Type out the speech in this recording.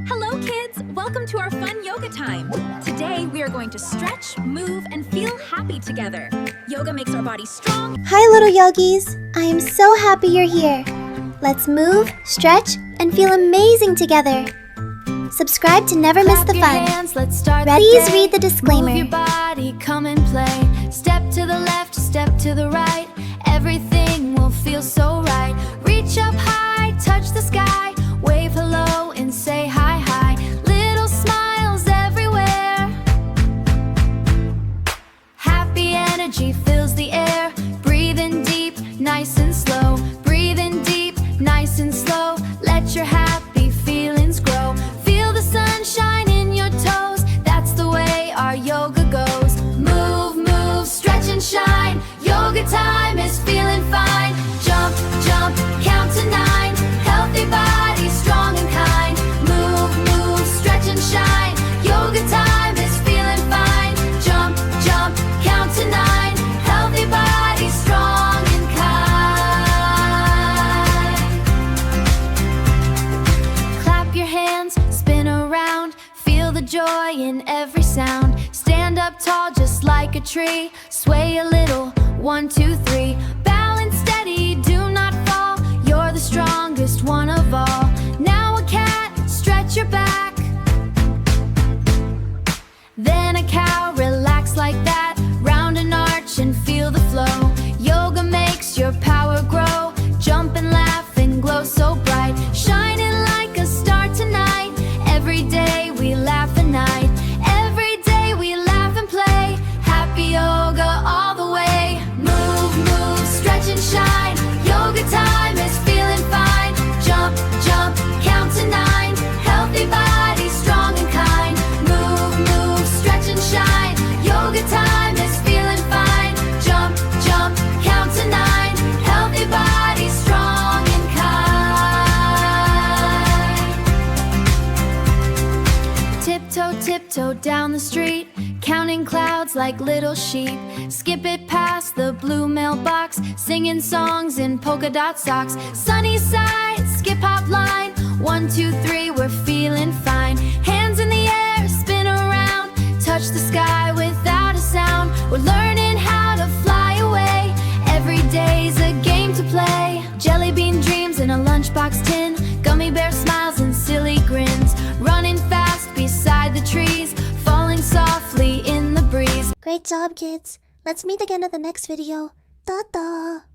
Hello kids! Welcome to our fun yoga time. Today we are going to stretch, move, and feel happy together. Yoga makes our bodies strong. Hi little yogis! I am so happy you're here. Let's move, stretch, and feel amazing together. Subscribe to never miss the fun. Please read the disclaimer. Move your body, come and play. Step to the left, step to the right. Everything will feel so right. Reach up high, touch the sky. Wave hello and say hi, hi. Little smiles everywhere. Happy energy fills the air. Breathe in deep, nice and slow. Breathe in deep, nice and slow. Let your happy feelings grow. Feel the sunshine in your toes. That's the way our yoga goes. Move, move, stretch and shine. Yoga time is feeling fine. Jump, jump, count to 9. Healthy body, strong and kind. Move, move, stretch and shine. Yoga time is feeling fine. Jump, jump, count to 9. Healthy body, strong and kind. Clap your hands, spin around. Feel the joy in every sound. Stand up tall just like a tree. Sway a little, 1, 2, 3. Balance steady, do not fall. You're the strongest one of all. Now a cat, stretch your back. Then a cow, relax like that. Round an arch and feel the flow. Yoga makes your power grow. Jump and laugh and glow so bright. Shining like a star tonight. Every day we laugh and night. Every day we laugh and play. Happy yoga all the way. Move, move, stretch and shine. Yoga time is feeling fine. Jump, jump, count to 9. Healthy body, strong and kind. Move, move, stretch and shine. Yoga time is feeling fine. Jump, jump, count to 9. Healthy body, strong and kind. Tiptoe, tiptoe down the street. Counting clouds like little sheep. Skip it past the blue mailbox. Singing songs in polka dot socks. Sunny side, skip hop line. 1, 2, 3, we're feeling fine. Hands in the air, spin around. Touch the sky without a sound. We're learning how to fly away. Every day's a game to play. Jelly bean dreams in a lunchbox tin. Gummy bear smiles and silly grins. Running fast beside the trees. Falling softly in the breeze. Great job, kids. Let's meet again in the next video. Ta-ta!